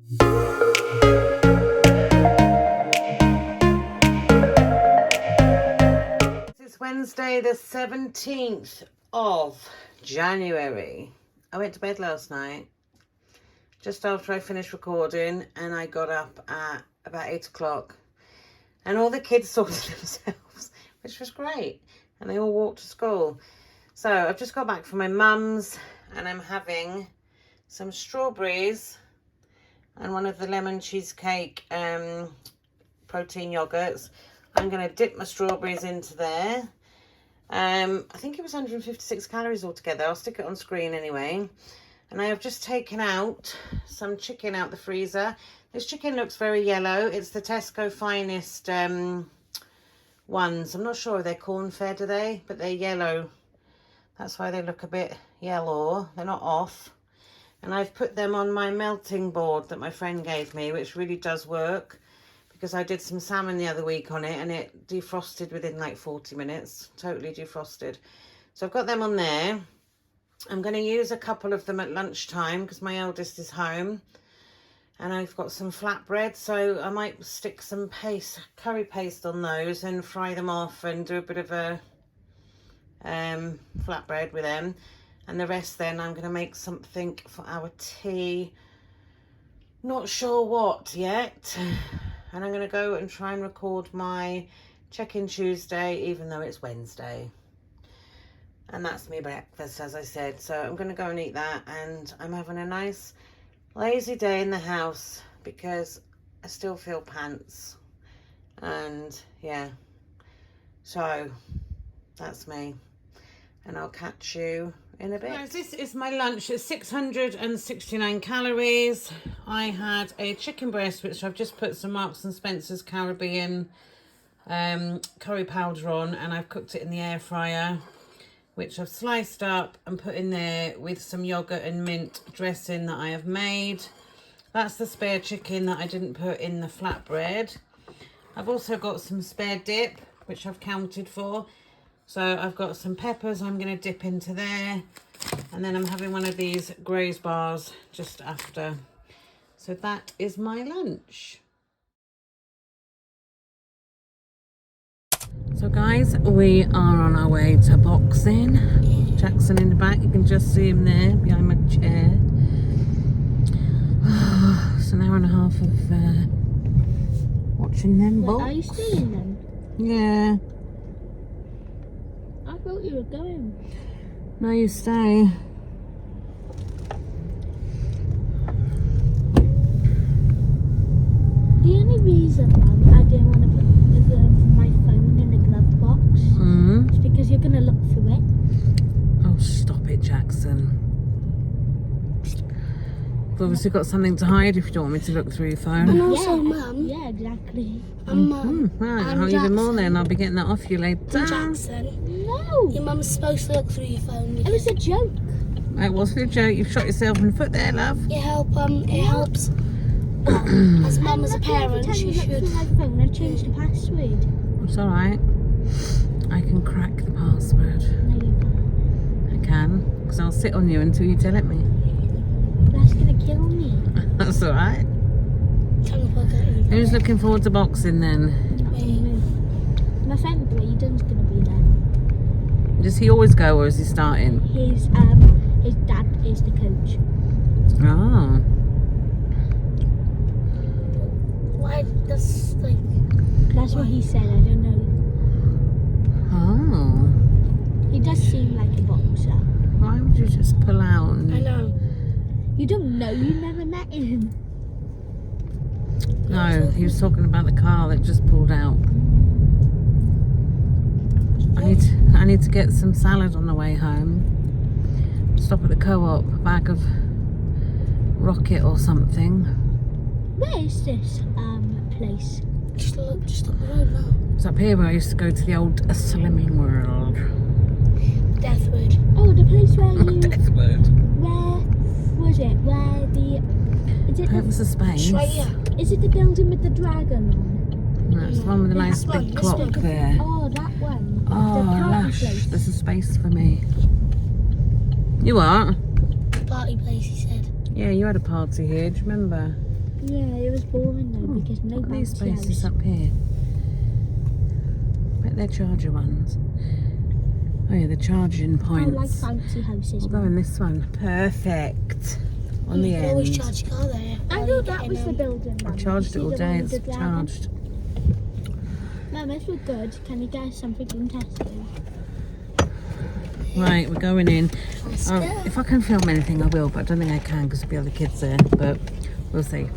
It's Wednesday the 17th of January. I went to bed last night just after I finished recording, and I got up at about 8 o'clock and all the kids sorted themselves, which was great, and they all walked to school. So I've just got back from my mum's and I'm having some strawberries and one of the lemon cheesecake protein yogurts. I'm going to dip my strawberries into there. I think it was 156 calories altogether. I'll stick it on screen anyway. And I have just taken out some chicken out the freezer. This chicken looks very yellow. It's the Tesco Finest ones. I'm not sure if they're corn fed, are they? But they're yellow. That's why they look a bit yellow. They're not off. And I've put them on my melting board that my friend gave me, which really does work, because I did some salmon the other week on it and it defrosted within like 40 minutes. Totally defrosted. So I've got them on there. I'm going to use a couple of them at lunchtime because my eldest is home. And I've got some flatbread, so I might stick some curry paste on those and fry them off and do a bit of a flatbread with them. And the rest then I'm going to make something for our tea. Not sure what yet. And I'm going to go and try and record my check-in Tuesday, even though it's Wednesday. And that's me breakfast, as I said. So I'm going to go and eat that, and I'm having a nice lazy day in the house because I still feel pants. And yeah, so that's me. And I'll catch you in a bit. Guys, this is my lunch. It's 669 calories. I had a chicken breast, which I've just put some Marks and Spencer's Caribbean curry powder on, and I've cooked it in the air fryer, which I've sliced up and put in there with some yogurt and mint dressing that I have made. That's the spare chicken that I didn't put in the flatbread. I've also got some spare dip, which I've counted for. So I've got some peppers I'm going to dip into there. And then I'm having one of these Graze bars just after. So that is my lunch. So guys, we are on our way to boxing. Jackson in the back, you can just see him there behind my chair. It's an hour and a half of watching them box. Are you staying then? Yeah. I thought you were going. No, you stay. The only reason, Mum, I didn't want to put my phone in the glove box is because you're going to look through it. Oh, stop it, Jackson. You've obviously got something to hide if you don't want me to look through your phone. And also, Mum. Yeah, exactly. Mum. Right, I'll even more then. I'll be getting that off you later. Jackson. No. Your mum's supposed to look through your phone. It was a joke. It wasn't a joke. You've shot yourself in the foot there, love. It helps. As mum, as a parent, you you look should. through my phone and change the password. It's alright. I can crack the password. No, you can't. I can, because I'll sit on you until you tell it me. That's going to kill me. That's alright. Who's looking forward to boxing then? My friend Braden's going to be there. Does he always go, or is he starting? His dad is the coach. Oh. Why? That's like. That's what he said. I don't know. Oh. He does seem like a boxer. Why would you just pull out? I know. You don't know. You never met him. No, he was talking about the car that just pulled out. I need to get some salad on the way home. Stop at the co-op, a bag of rocket or something. Where is this place? Just up the road now. It's up here where I used to go to the old Slimming World. Deathwood. Oh, the place where you. Deathwood. Where was it? Where the? Is it? That was the space. Right here. Is it the building with the dragon on? That's the one with the nice This one, big this clock one. there. Oh, that one. Oh, the party lush. place. There's a space for me. You are? Party place, he said. Yeah, you had a party here. Do you remember? Yeah, it was boring though because no Look at these bouncy spaces house. up here. Bet they're charger ones. Oh yeah, the charging I points. like bouncy houses. We'll go in this one. Perfect. On the You can always end. charge your car there. I while know you're that getting was the in. building. I Mum. charged it You all see the one day. with It's the dragon? charged. Mum, if we're good, can you get us something from Tesco? Right, we're going in. Let's go. If I can film anything, I will, but I don't think I can because there'll be other kids there. But we'll see.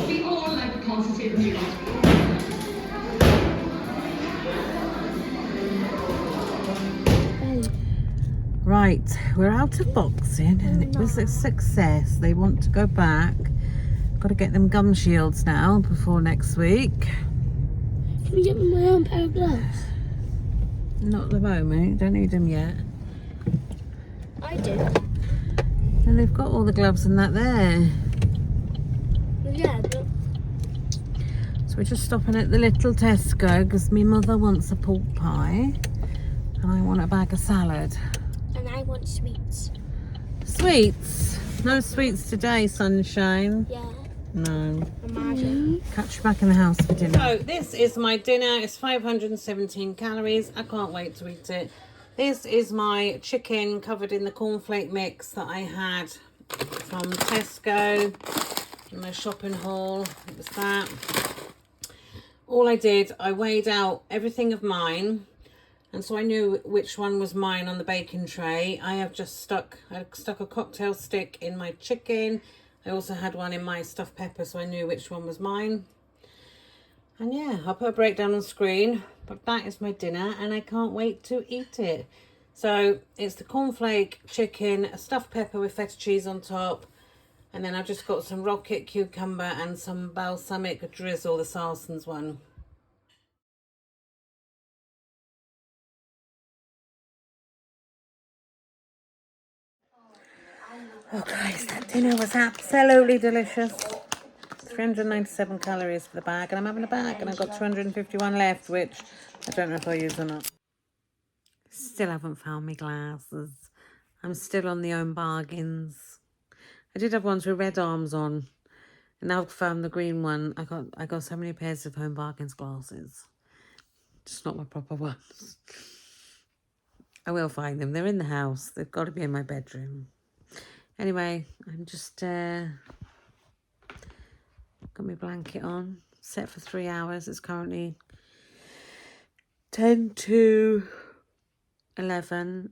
We all like positive news. Hey, Right, we're out of boxing and it was a success. They want to go back. Got to get them gum shields now before next week. can we get me my own pair of gloves? Not at the moment, don't need them yet. I do. And they've got all the gloves and that there. Yeah, but So we're just stopping at the little Tesco because my mother wants a pork pie and I want a bag of salad. and I want sweets. Sweets? No sweets today, sunshine. Yeah. No. Imagine. Catch you back in the house for dinner. So this is my dinner. It's 517 calories. I can't wait to eat it. This is my chicken covered in the cornflake mix that I had from Tesco in my shopping haul. It was that. All I did, I weighed out everything of mine, and so I knew which one was mine on the baking tray. I stuck a cocktail stick in my chicken. I also had one in my stuffed pepper, so I knew which one was mine. And yeah, I'll put a breakdown on screen, but that is my dinner and I can't wait to eat it. So it's the cornflake chicken, a stuffed pepper with feta cheese on top, and then I've just got some rocket cucumber and some balsamic drizzle, the Sarson's one. Oh guys, that dinner was absolutely delicious. 397 calories for the bag, and I'm having a bag and I've got 251 left, which I don't know if I'll use or not. Still haven't found my glasses. I'm still on the own bargains. I did have ones with red arms on, and now I've found the green one. I got so many pairs of Home Bargains glasses. Just not my proper ones. I will find them. They're in the house. They've got to be in my bedroom. Anyway, I'm just got my blanket on, set for 3 hours. It's currently 10 to 11.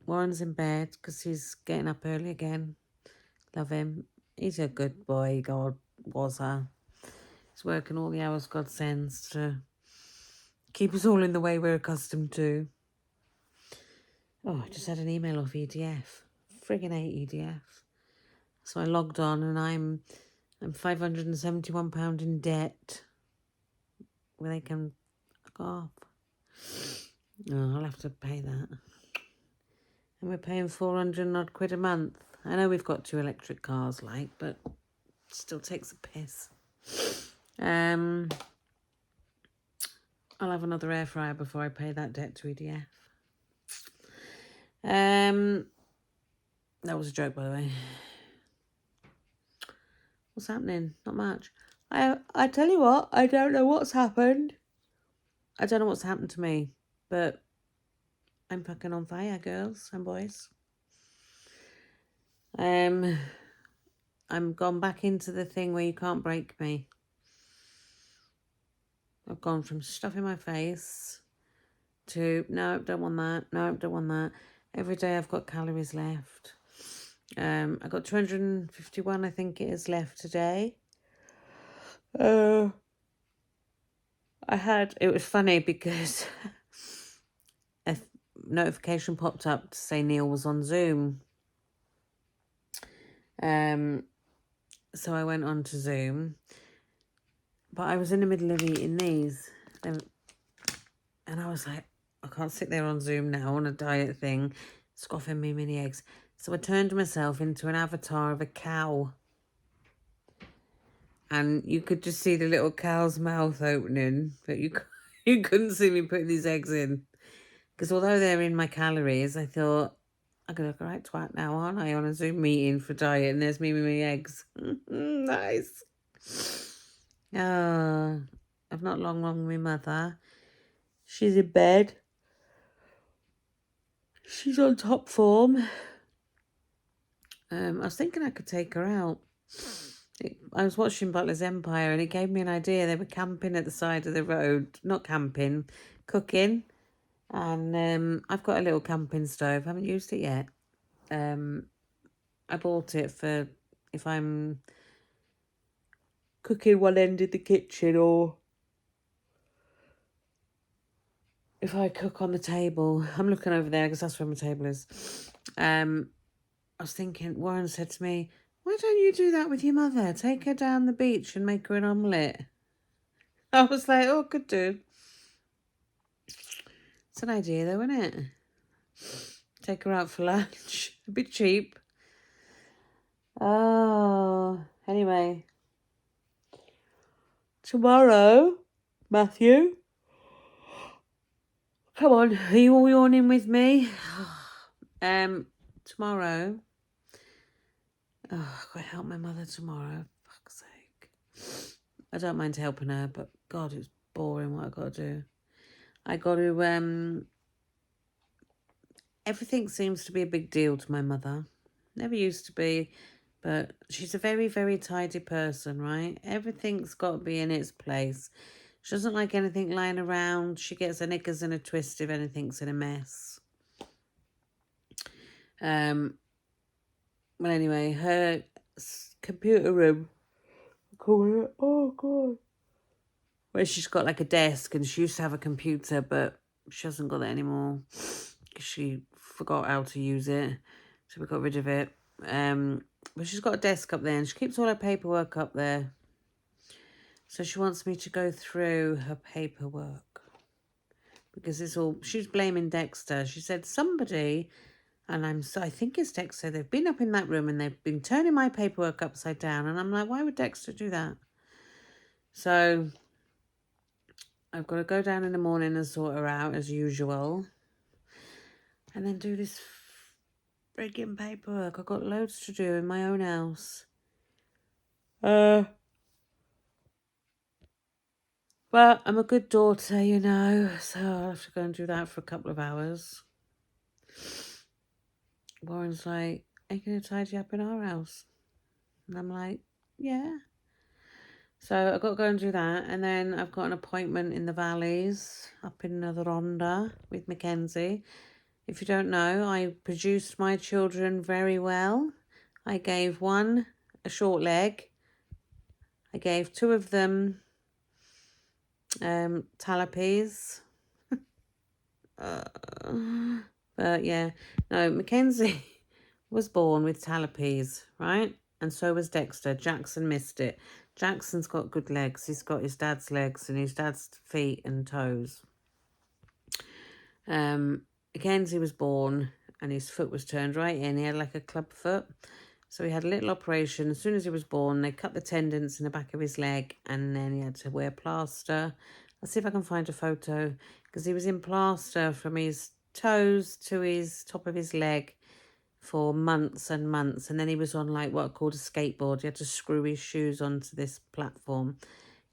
Warren's in bed because he's getting up early again. Love him. He's a good boy. God was her. He's working all the hours God sends to keep us all in the way we're accustomed to. Oh, I just had an email off EDF. Friggin' hate EDF. So I logged on and I'm £571 in debt. Where they can fuck off. Oh, I'll have to pay that. And we're paying 400 odd quid a month. I know we've got 2 electric cars, like, but it still takes a piss. I'll have another air fryer before I pay that debt to EDF. That was a joke, by the way. What's happening? Not much. I tell you what, I don't know what's happened. I don't know what's happened to me, but I'm fucking on fire, girls and boys. I'm gone back into the thing where you can't break me. I've gone from stuffing my face to, no, don't want that. No, don't want that. Every day I've got calories left. I got 251, I think it is, left today. It was funny because a notification popped up to say Neil was on Zoom. So I went on to Zoom, but I was in the middle of eating these. And I was like, I can't sit there on Zoom now on a diet thing, scoffing me mini eggs. So I turned myself into an avatar of a cow. And you could just see the little cow's mouth opening, but you couldn't see me putting these eggs in. Because although they're in my calories, I thought, I'm going to look a right twat now, aren't I, on a Zoom meeting for diet, and there's me with my eggs. Nice. I've not long with my mother. She's in bed. She's on top form. I was thinking I could take her out. I was watching Butler's Empire and it gave me an idea. They were camping at the side of the road. Not camping, cooking. And I've got a little camping stove. I haven't used it yet. I bought it for if I'm cooking one end of the kitchen or if I cook on the table. I'm looking over there because that's where my table is. I was thinking, Warren said to me, why don't you do that with your mother? Take her down the beach and make her an omelette. I was like, oh, could do. It's an idea though, isn't it? Take her out for lunch. A bit cheap. Oh, anyway. Tomorrow, Matthew. Come on, are you all yawning with me? Tomorrow. Oh, I've got to help my mother tomorrow. Fuck's sake. I don't mind helping her, but God, it's boring what I got to do. I got to, everything seems to be a big deal to my mother. Never used to be, but she's a very, very tidy person, right? Everything's got to be in its place. She doesn't like anything lying around. She gets her knickers in a twist if anything's in a mess. Well, anyway, her computer room, oh God, where she's got like a desk and she used to have a computer, but she hasn't got that anymore because she forgot how to use it, so we got rid of it. But she's got a desk up there and she keeps all her paperwork up there. So she wants me to go through her paperwork because it's all, she's blaming Dexter. She said somebody, and I think it's Dexter, they've been up in that room and they've been turning my paperwork upside down. And I'm like, why would Dexter do that? So I've got to go down in the morning and sort her out as usual. And then do this frigging paperwork. I've got loads to do in my own house. But I'm a good daughter, you know, so I'll have to go and do that for a couple of hours. Warren's like, are you going to tidy up in our house? And I'm like, yeah. So I've got to go and do that. And then I've got an appointment in the valleys up in the Rhondda with Mackenzie. If you don't know, I produced my children very well. I gave one a short leg. I gave two of them talipes. But yeah, no, Mackenzie was born with talipes, right? And so was Dexter. Jackson missed it. Jackson's got good legs. He's got his dad's legs and his dad's feet and toes. Mackenzie was born and his foot was turned right in. He had like a club foot. So he had a little operation. As soon as he was born, they cut the tendons in the back of his leg and then he had to wear plaster. I'll see if I can find a photo because he was in plaster from his toes to his top of his leg for months and months. And then he was on like what I called a skateboard. He had to screw his shoes onto this platform.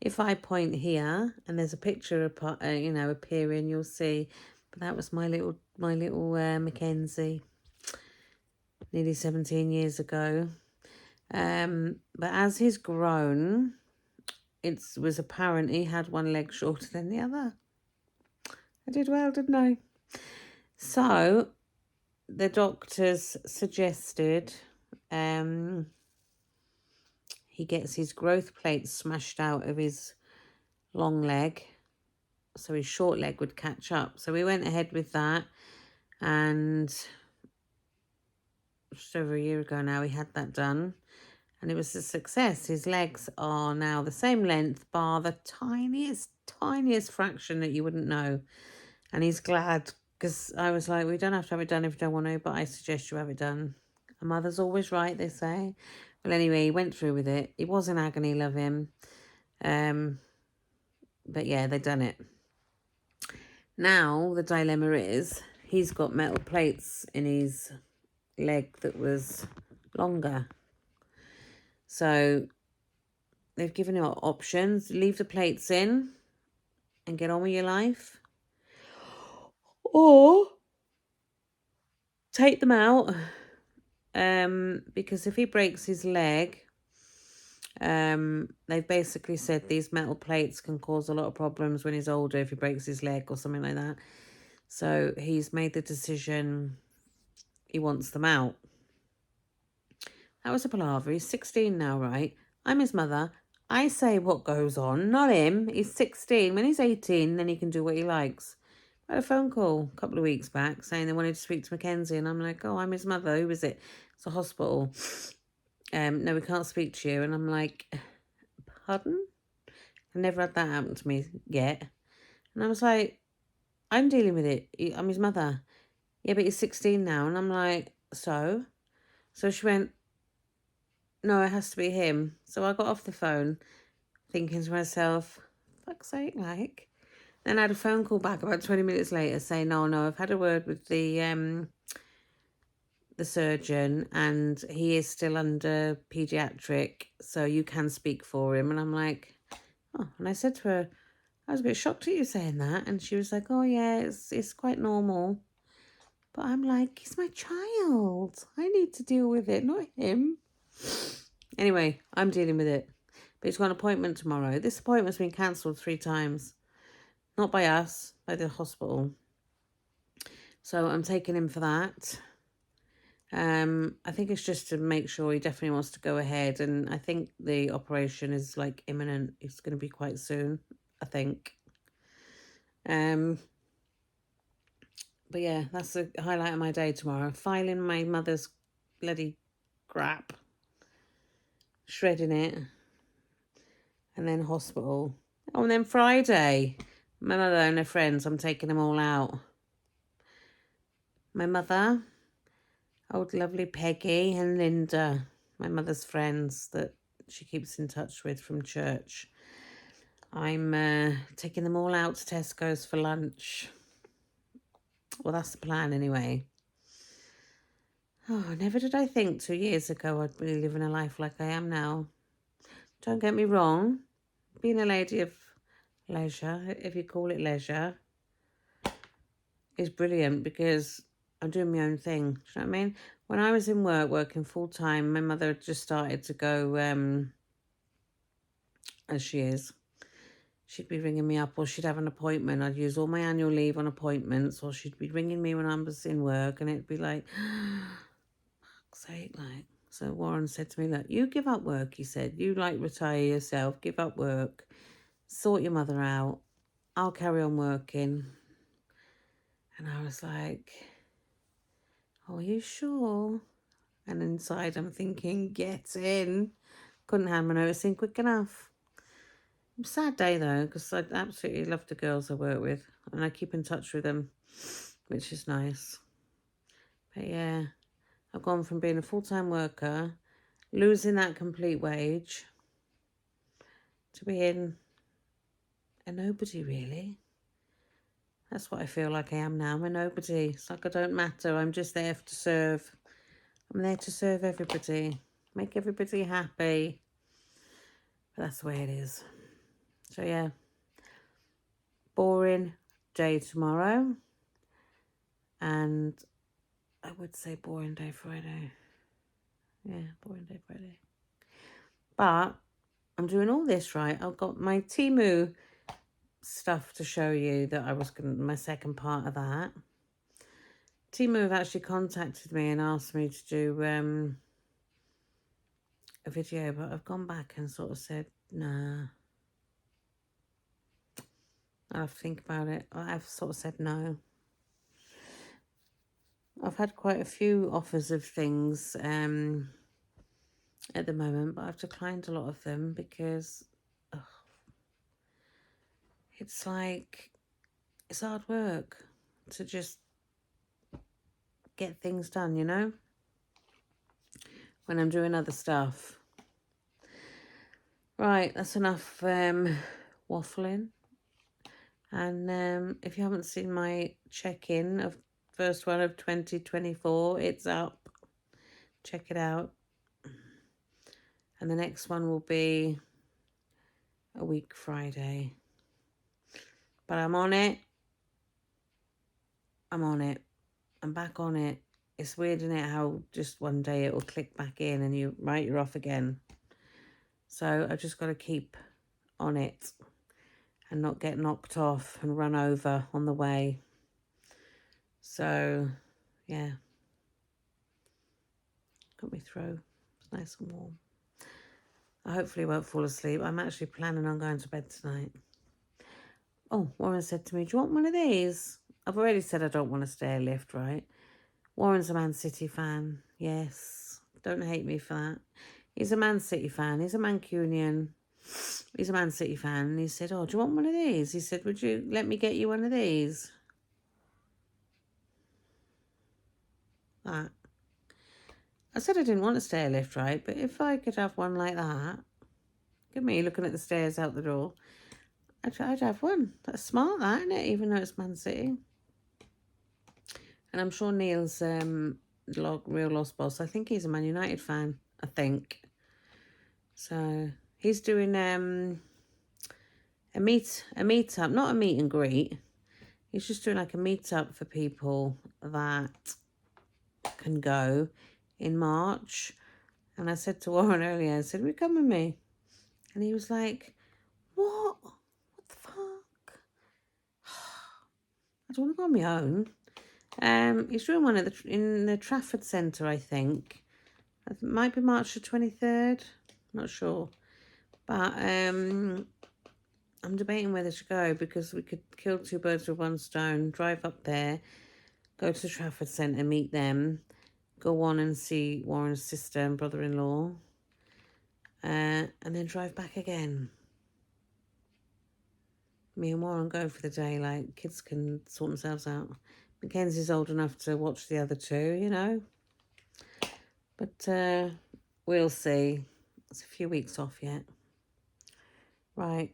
If I point here and there's a picture appearing, you'll see. But that was my little Mackenzie, nearly 17 years ago. But as he's grown, it was apparent he had one leg shorter than the other. I did well, didn't I? So the doctors suggested he gets his growth plate smashed out of his long leg so his short leg would catch up. So we went ahead with that, and just over a year ago now he had that done and it was a success. His legs are now the same length bar the tiniest tiniest fraction that you wouldn't know. And he's glad, because I was like, we don't have to have it done if you don't want to, but I suggest you have it done. A mother's always right, they say. Well, anyway, he went through with it. He was in agony, love him. But yeah, they done it. Now, the dilemma is, he's got metal plates in his leg that was longer. So they've given him options. Leave the plates in and get on with your life. Or take them out. Because if he breaks his leg, they've basically said these metal plates can cause a lot of problems when he's older if he breaks his leg or something like that. So he's made the decision he wants them out. That was a palaver. He's 16 now, right? I'm his mother. I say what goes on, not him. He's 16. When he's 18, then he can do what he likes. I had a phone call a couple of weeks back saying they wanted to speak to Mackenzie, and I'm like, oh, I'm his mother. Who is it? It's a hospital. No, we can't speak to you. And I'm like, pardon? I've never had that happen to me yet. And I was like, I'm dealing with it. I'm his mother. Yeah, but he's 16 now. And I'm like, so? So she went, no, it has to be him. So I got off the phone thinking to myself, fuck's sake, like. Then I had a phone call back about 20 minutes later saying, no, I've had a word with the surgeon and he is still under pediatric, so you can speak for him. And I'm like, oh, and I said to her, I was a bit shocked at you saying that. And she was like, oh yeah, it's quite normal. But I'm like, he's my child. I need to deal with it, not him. Anyway, I'm dealing with it. But he's got an appointment tomorrow. This appointment's been cancelled 3 times. Not by us, by the hospital. So I'm taking him for that. I think it's just to make sure he definitely wants to go ahead. And I think the operation is like imminent. It's going to be quite soon, I think. But yeah, that's the highlight of my day tomorrow. Filing my mother's bloody crap. Shredding it. And then hospital. Oh, and then Friday. My mother and her friends, I'm taking them all out. My mother, old lovely Peggy and Linda, my mother's friends that she keeps in touch with from church. I'm taking them all out to Tesco's for lunch. Well, that's the plan anyway. Oh, never did I think 2 years ago I'd be living a life like I am now. Don't get me wrong. Being a lady of leisure, if you call it leisure, is brilliant because I'm doing my own thing. Do you know what I mean? When I was in work, working full time, my mother had just started to go, as she is. She'd be ringing me up, or she'd have an appointment. I'd use all my annual leave on appointments, or she'd be ringing me when I was in work, and it'd be like, fuck's sake, like. So Warren said to me, look, you give up work, he said. You, like, retire yourself, give up work, sort your mother out. I'll carry on working. And I was like, oh, are you sure? And inside I'm thinking, get in. Couldn't hand my notice in quick enough. Sad day though, because I absolutely love the girls I work with. And I keep in touch with them, which is nice. But yeah, I've gone from being a full-time worker, losing that complete wage, to being a nobody, really. That's what I feel like I am now. I'm a nobody. It's like I don't matter. I'm just there to serve. I'm there to serve everybody. Make everybody happy. But that's the way it is. So yeah. Boring day tomorrow. And I would say boring day Friday. Yeah, boring day Friday. But I'm doing all this right. I've got my Temu stuff to show you that I was going to, my second part of that. Temu have actually contacted me and asked me to do a video, but I've gone back and sort of said, nah. I'll have to think about it. I've sort of said no. I've had quite a few offers of things at the moment, but I've declined a lot of them because it's like, it's hard work to just get things done, you know, when I'm doing other stuff. Right, that's enough waffling. And if you haven't seen my check-in of first one of 2024, it's up. Check it out. And the next one will be a week Friday. But I'm on it. I'm on it. I'm back on it. It's weird, isn't it, how just one day it will click back in and you're off again. So I've just got to keep on it and not get knocked off and run over on the way. So, yeah. Got my throat. It's nice and warm. I hopefully won't fall asleep. I'm actually planning on going to bed tonight. Oh, Warren said to me, do you want one of these? I've already said I don't want a stair lift, right? Warren's a Man City fan. Yes. Don't hate me for that. He's a Man City fan. He's a Mancunian. He's a Man City fan. And he said, oh, do you want one of these? He said, would you let me get you one of these? That. I said I didn't want a stair lift, right? But if I could have one like that, look at me looking at the stairs out the door, I'd have one. That's smart, that, isn't it? Even though it's Man City. And I'm sure Neil's real Lost Boss. I think he's a Man United fan. I think. So he's doing a meetup, not a meet and greet. He's just doing like a meetup for people that can go in March. And I said to Warren earlier, I said, will you come with me? And he was like, what? What the fuck? I don't want to go on my own. He's doing one in the Trafford Centre, I think. It might be March the 23rd. Not sure. But I'm debating whether to go because we could kill two birds with one stone, drive up there, go to the Trafford Centre, meet them, go on and see Warren's sister and brother-in-law, and then drive back again. Me and Warren go for the day, like kids can sort themselves out. Mackenzie's old enough to watch the other two, you know. But we'll see. It's a few weeks off yet. Right.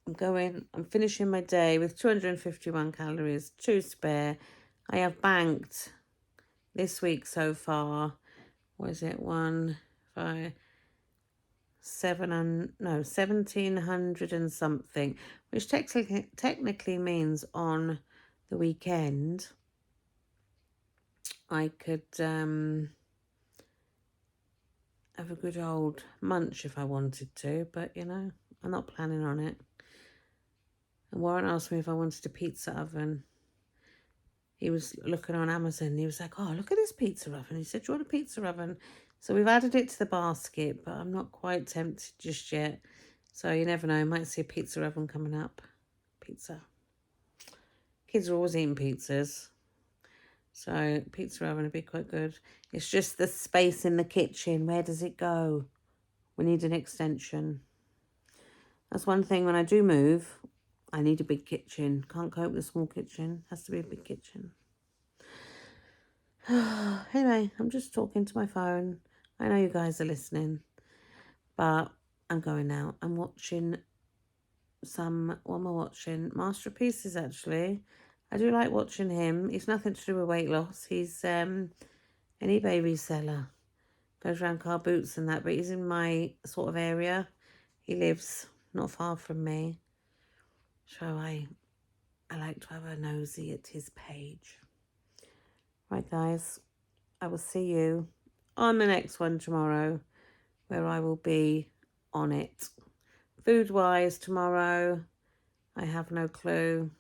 I'm finishing my day with 251 calories, 2 spare. I have banked this week so far. What is it? 1,700 and something, which technically means on the weekend I could have a good old munch if I wanted to, but you know, I'm not planning on it. And Warren asked me if I wanted a pizza oven. He was looking on Amazon. He was like, oh, look at this pizza oven. He said, do you want a pizza oven? So we've added it to the basket, but I'm not quite tempted just yet. So you never know. You might see a pizza oven coming up. Pizza. Kids are always eating pizzas. So pizza oven would be quite good. It's just the space in the kitchen. Where does it go? We need an extension. That's one thing when I do move. I need a big kitchen. Can't cope with a small kitchen. Has to be a big kitchen. Anyway, I'm just talking to my phone. I know you guys are listening. But I'm going now. I'm watching what am I watching? Master of Pieces, actually. I do like watching him. He's nothing to do with weight loss. He's an eBay reseller. Goes around car boots and that. But he's in my sort of area. He lives not far from me. So I like to have a nosy at his page. Right, guys. I will see you on the next one tomorrow, where I will be on it. Food-wise, tomorrow, I have no clue.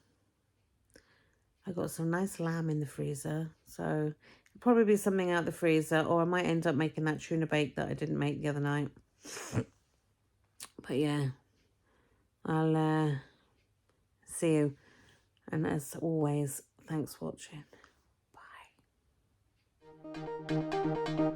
I got some nice lamb in the freezer, so it'll probably be something out the freezer, or I might end up making that tuna bake that I didn't make the other night. But yeah, I'll see you. And as always, thanks for watching. Bye.